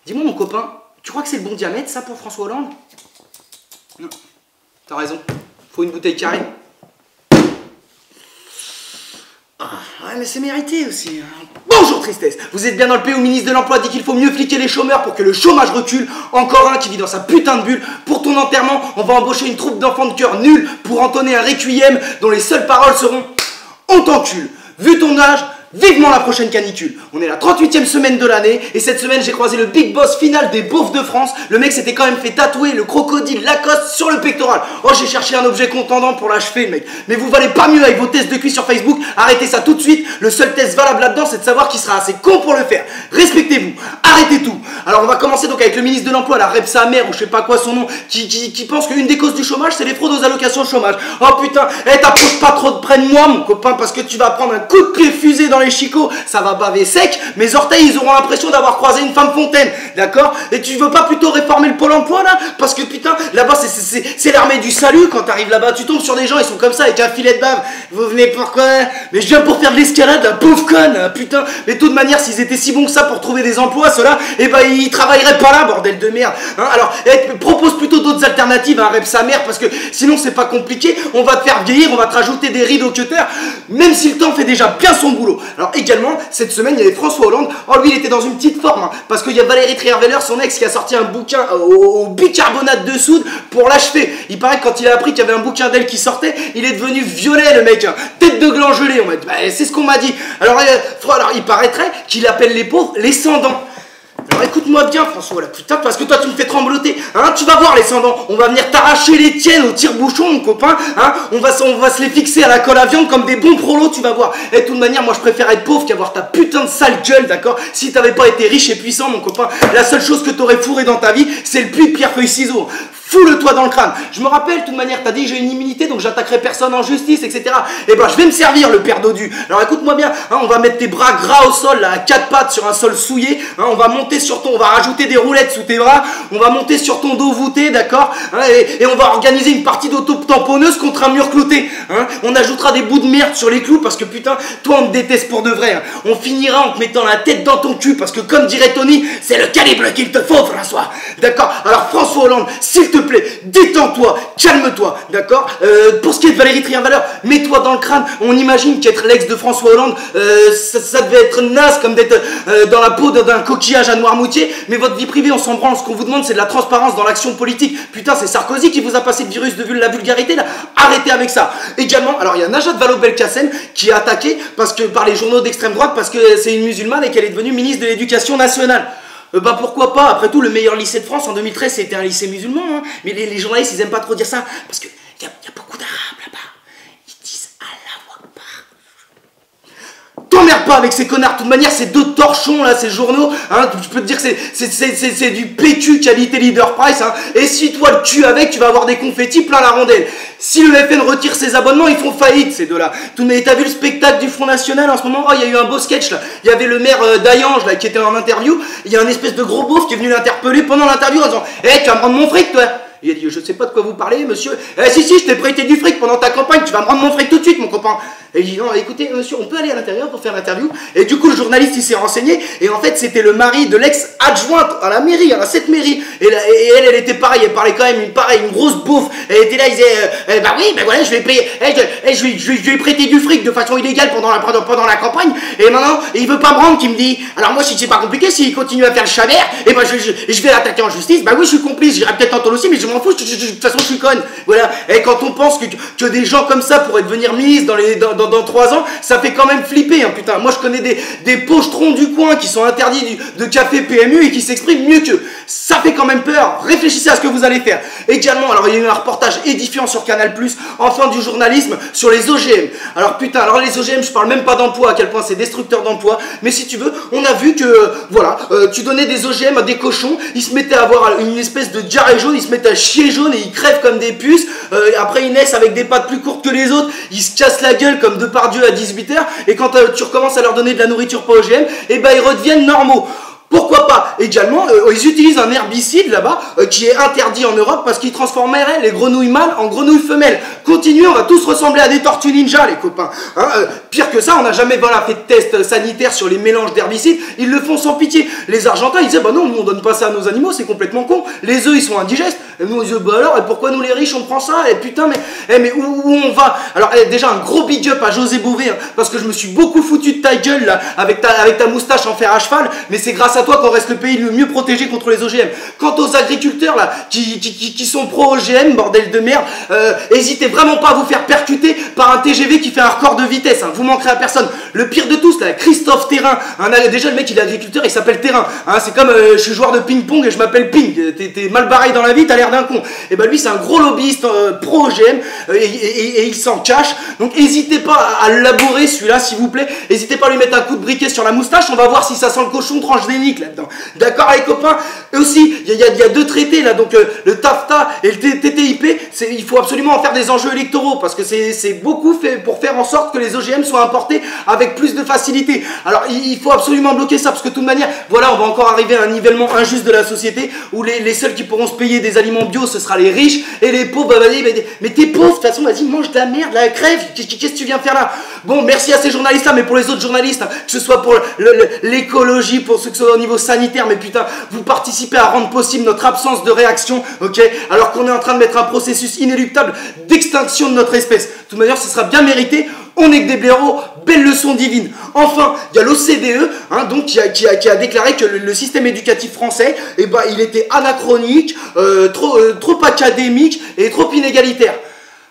Dis-moi mon copain, tu crois que c'est le bon diamètre ça pour François Hollande? Non, t'as raison, faut une bouteille carrée. Ouais, mais c'est mérité aussi. Hein. Bonjour tristesse, vous êtes bien dans le pays où le ministre de l'Emploi dit qu'il faut mieux fliquer les chômeurs pour que le chômage recule. Encore un qui vit dans sa putain de bulle. Pour ton enterrement, on va embaucher une troupe d'enfants de cœur nuls pour entonner un requiem dont les seules paroles seront « On t'encule ». Vu ton âge, vivement la prochaine canicule. On est la 38e semaine de l'année et cette semaine j'ai croisé le big boss final des beaufs de France. Le mec s'était quand même fait tatouer le crocodile Lacoste sur le pectoral. Oh, j'ai cherché un objet contendant pour l'achever le mec. Mais vous valez pas mieux avec vos tests de cuisse sur Facebook. Arrêtez ça tout de suite. Le seul test valable là-dedans c'est de savoir qui sera assez con pour le faire. Respectez-vous. Arrêtez tout. Alors on va commencer donc avec le ministre de l'Emploi, la rep sa mère ou je sais pas quoi son nom, qui pense qu'une des causes du chômage c'est les fraudes aux allocations chômage. Oh putain, t'approches pas trop de près de moi mon copain parce que tu vas prendre un coup de pied fusé dans les chicots, ça va baver sec, mes orteils ils auront l'impression d'avoir croisé une femme fontaine, d'accord? Et tu veux pas plutôt réformer le pôle emploi là? Parce que putain, là-bas c'est l'armée du salut, quand t'arrives là-bas, tu tombes sur des gens, ils sont comme ça avec un filet de bave, vous venez pourquoi? Mais je viens pour faire de l'escalade, la pauvre conne, hein, putain, mais de toute manière s'ils étaient si bons que ça pour trouver des emplois, ceux-là, eh ben ils travailleraient pas là, bordel de merde, hein? Alors, propose plutôt d'autres alternatives à un rep sa mère, parce que sinon c'est pas compliqué, on va te faire vieillir, on va te rajouter des rides au cutter, même si le temps fait déjà bien son boulot. Alors également, cette semaine, il y avait François Hollande. Oh, lui, il était dans une petite forme, hein, parce qu'il y a Valérie Trierweiler, son ex, qui a sorti un bouquin au bicarbonate de soude pour l'achever. Il paraît que quand il a appris qu'il y avait un bouquin d'elle qui sortait, il est devenu violet, le mec. Hein. Tête de gland gelé, on m'a dit. Bah, c'est ce qu'on m'a dit. Alors, il paraîtrait qu'il appelle les pauvres les sans-dents. Alors écoute-moi bien François là, putain, parce que toi tu me fais trembloter, hein, tu vas voir les sans-dents, on va venir t'arracher les tiennes au tire-bouchon mon copain, hein, on va se les fixer à la colle à viande comme des bons prolos, tu vas voir. Et de toute manière, moi je préfère être pauvre qu'avoir ta putain de sale gueule, d'accord? Si t'avais pas été riche et puissant mon copain, la seule chose que t'aurais fourré dans ta vie, c'est le puits de pierre feuille ciseaux. Fous-le-toi dans le crâne. Je me rappelle, de toute manière, t'as dit j'ai une immunité donc j'attaquerai personne en justice, etc. Et ben je vais me servir le père dodu. Alors écoute-moi bien, hein, on va mettre tes bras gras au sol, là, à quatre pattes sur un sol souillé. Hein, on va monter sur on va rajouter des roulettes sous tes bras. On va monter sur ton dos voûté, d'accord, hein, et on va organiser une partie d'auto-tamponneuse contre un mur clouté. Hein. On ajoutera des bouts de merde sur les clous parce que putain, toi on te déteste pour de vrai. Hein. On finira en te mettant la tête dans ton cul parce que comme dirait Tony, c'est le calibre qu'il te faut François. D'accord. Alors François Hollande, s'il te plaît, détends-toi, calme-toi, d'accord. Pour ce qui est de Valérie Trierweiler, mets-toi dans le crâne. On imagine qu'être l'ex de François Hollande, ça devait être naze comme d'être dans la peau d'un coquillage à Noirmoutier, mais votre vie privée, on s'en branle. Ce qu'on vous demande, c'est de la transparence dans l'action politique. Putain, c'est Sarkozy qui vous a passé le virus de la vulgarité, là. Arrêtez avec ça. Également, alors il y a Najat Vallaud-Belkacem qui est attaquée par les journaux d'extrême droite parce que c'est une musulmane et qu'elle est devenue ministre de l'Éducation nationale. Bah pourquoi pas, après tout le meilleur lycée de France en 2013 c'était un lycée musulman, hein. Mais les journalistes ils aiment pas trop dire ça, parce que y a beaucoup d'arabes là-bas, ils disent Allahu Akbar. T'emmerdes pas avec ces connards, de toute manière c'est deux torchons là, ces journaux, hein. Je peux te dire que c'est du PQ qualité Leader Price, hein. Et si toi le cul avec, tu vas avoir des confettis plein la rondelle. Si le FN retire ses abonnements, ils font faillite ces deux-là. Mais t'as vu le spectacle du Front National en ce moment? Oh, il y a eu un beau sketch là. Il y avait le maire d'Ayange là qui était en interview. Il y a un espèce de gros beauf qui est venu l'interpeller pendant l'interview en disant tu vas me rendre mon fric toi? Il a dit je sais pas de quoi vous parlez monsieur. Si je t'ai prêté du fric pendant ta campagne, tu vas me rendre mon fric tout de suite mon copain. Et il dit non écoutez monsieur, on peut aller à l'intérieur pour faire l'interview. Et du coup le journaliste il s'est renseigné et en fait c'était le mari de l'ex-adjointe à la mairie, à cette mairie. Et elle était pareille, elle parlait quand même une grosse bouffe. Elle était là, il disait bah oui, bah voilà, je vais payer, je lui ai prêté du fric de façon illégale pendant la campagne. Et maintenant il veut pas me rendre, qui me dit alors moi si c'est pas compliqué, s'il continue à faire le chavert, et ben je vais l'attaquer en justice. Bah oui je suis complice, j'irai peut-être en tôle aussi, mais je m'en fous, de toute façon je suis conne. Voilà. Et quand on pense que des gens comme ça pourraient devenir ministres dans 3 ans, ça fait quand même flipper, hein, putain. Moi je connais des pochetrons du coin qui sont interdits de café PMU et qui s'expriment mieux qu'eux. Ça fait quand même peur. Réfléchissez à ce que vous allez faire. Également, alors il y a eu un reportage édifiant sur Canal+, enfin du journalisme, sur les OGM. Alors putain, alors les OGM, je parle même pas d'emploi, à quel point c'est destructeur d'emploi, mais si tu veux, on a vu que, voilà, tu donnais des OGM à des cochons, ils se mettaient à avoir une espèce de diarrhée jaune, ils se mettaient à chier jaune et ils crèvent comme des puces, après ils naissent avec des pattes plus courtes que les autres, ils se cassent la gueule comme Depardieu à 18h, et quand tu recommences à leur donner de la nourriture pas OGM, et ben ils redeviennent normaux. Pourquoi pourquoi pas. Également, ils utilisent un herbicide là-bas qui est interdit en Europe parce qu'ils transformeraient les grenouilles mâles en grenouilles femelles. Continuez, on va tous ressembler à des tortues ninja, les copains. Hein, pire que ça, on n'a jamais fait de test sanitaire sur les mélanges d'herbicides. Ils le font sans pitié. Les Argentins, ils disaient, bah non, nous on donne pas ça à nos animaux, c'est complètement con. Les œufs, ils sont indigestes. Et nous, ils disent, bah alors, et pourquoi nous les riches, on prend ça? Et putain, mais où on va? Alors, déjà, un gros big up à José Bové, hein, parce que je me suis beaucoup foutu de ta gueule, là, avec ta moustache en fer à cheval, mais c'est grâce à toi qu'on reste le pays le mieux protégé contre les OGM. Quant aux agriculteurs, là, qui sont pro-OGM, bordel de merde, hésitez vraiment pas à vous faire percuter par un TGV qui fait un record de vitesse, hein, vous manquerez à personne. Le pire de tous, là, Christophe Terrain, hein, déjà le mec il est agriculteur, il s'appelle Terrain, hein, c'est comme je suis joueur de ping-pong et je m'appelle Ping, t'es mal barré dans la vie, t'as l'air d'un con. Et ben lui c'est un gros lobbyiste pro-OGM et il s'en cache, donc n'hésitez pas à le labourer celui-là s'il vous plaît, n'hésitez pas à lui mettre un coup de briquet sur la moustache, on va voir si ça sent le cochon tranche d'énique là-dedans. D'accord les copains? Et aussi, il y a deux traités là, donc le TAFTA et le TTIP, il faut absolument en faire des enjeux électoraux parce que c'est beaucoup fait pour faire en sorte que les OGM soient importés avec plus de facilité. Alors il faut absolument bloquer ça parce que de toute manière, voilà, on va encore arriver à un nivellement injuste de la société où les seuls qui pourront se payer des aliments bio, ce sera les riches et les pauvres, bah vas-y, mais t'es pauvre, de toute façon, vas-y, mange de la merde, la crève, qu'est-ce que tu viens faire là? Bon, merci à ces journalistes-là, mais pour les autres journalistes, hein, que ce soit pour l'écologie, pour ceux qui sont au niveau sanitaire, mais putain, vous participez à rendre possible notre absence de réaction, ok? Alors qu'on est en train de mettre un processus inéluctable d'extinction de notre espèce. De toute manière, ce sera bien mérité. On est que des blaireaux, belle leçon divine. Enfin, il y a l'OCDE, hein, donc qui a déclaré que le système éducatif français, eh ben, il était anachronique, trop académique et trop inégalitaire.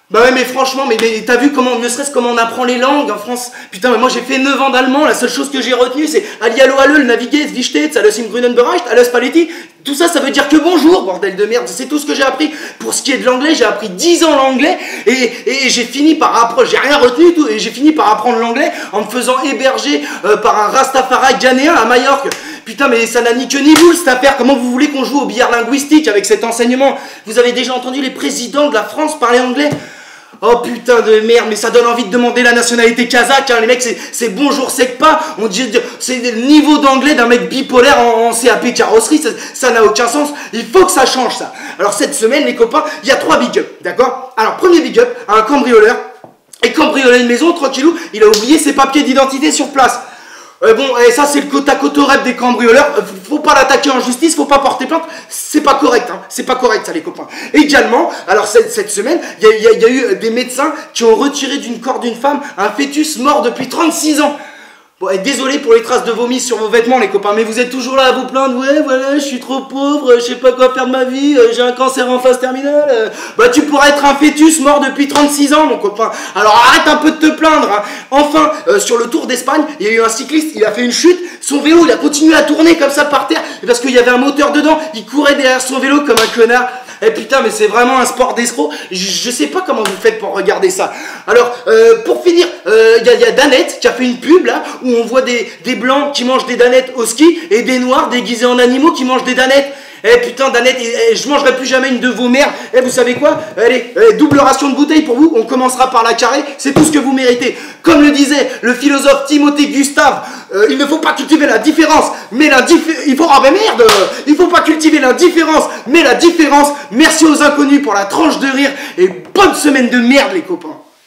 Bah ouais, mais franchement, mais t'as vu comment, ne serait-ce comment on apprend les langues en France? Putain, mais moi j'ai fait 9 ans d'allemand, la seule chose que j'ai retenue c'est Hallihallo Hallel, Navigate, Wie steht's, alles im grünen Bereich, alles Paletti. Tout ça, ça veut dire que bonjour, bordel de merde, c'est tout ce que j'ai appris. Pour ce qui est de l'anglais, j'ai appris 10 ans l'anglais et j'ai fini par apprendre, j'ai rien retenu tout, et j'ai fini par apprendre l'anglais en me faisant héberger par un Rastafari ghanéen à Majorque. Putain, mais ça n'a ni queue ni boule cette affaire. Comment vous voulez qu'on joue au billard linguistique avec cet enseignement? Vous avez déjà entendu les présidents de la France parler anglais? Oh putain de merde, mais ça donne envie de demander la nationalité kazakh, hein. Les mecs, c'est bonjour, c'est pas. On dit, c'est le niveau d'anglais d'un mec bipolaire en CAP carrosserie, ça n'a aucun sens. Il faut que ça change ça. Alors cette semaine, les copains, il y a 3 big ups, d'accord? Alors premier big up à un cambrioleur. Et cambrioler une maison, tranquillou, il a oublié ses papiers d'identité sur place. Bon, et ça c'est le côte à côte au rêve des cambrioleurs. Faut pas l'attaquer en justice, faut pas porter plainte. C'est pas correct, hein. C'est pas correct ça les copains. Également, alors cette semaine, il y a eu des médecins qui ont retiré d'une corps d'une femme un fœtus mort depuis 36 ans. Bon, désolé pour les traces de vomi sur vos vêtements les copains, mais vous êtes toujours là à vous plaindre. Ouais, voilà, je suis trop pauvre, je sais pas quoi faire de ma vie, j'ai un cancer en phase terminale. Bah tu pourrais être un fœtus mort depuis 36 ans mon copain. Alors arrête un peu de te plaindre, hein. Enfin, sur le Tour d'Espagne, il y a eu un cycliste, il a fait une chute, son vélo il a continué à tourner comme ça par terre, parce qu'il y avait un moteur dedans, il courait derrière son vélo comme un connard. Eh putain, mais c'est vraiment un sport d'escroc. Je sais pas comment vous faites pour regarder ça. Alors, pour finir, y a Danette qui a fait une pub là où on voit des blancs qui mangent des danettes au ski et des noirs déguisés en animaux qui mangent des danettes. Eh putain, Danette, je mangerai plus jamais une de vos mères. Eh, vous savez quoi? Allez, double ration de bouteille pour vous. On commencera par la carré. C'est tout ce que vous méritez. Comme le disait le philosophe Timothée Gustave, il ne faut pas cultiver la différence, mais il faut... Ah ben merde! Il faut pas cultiver l'indifférence, mais la différence. Merci aux inconnus pour la tranche de rire et bonne semaine de merde les copains.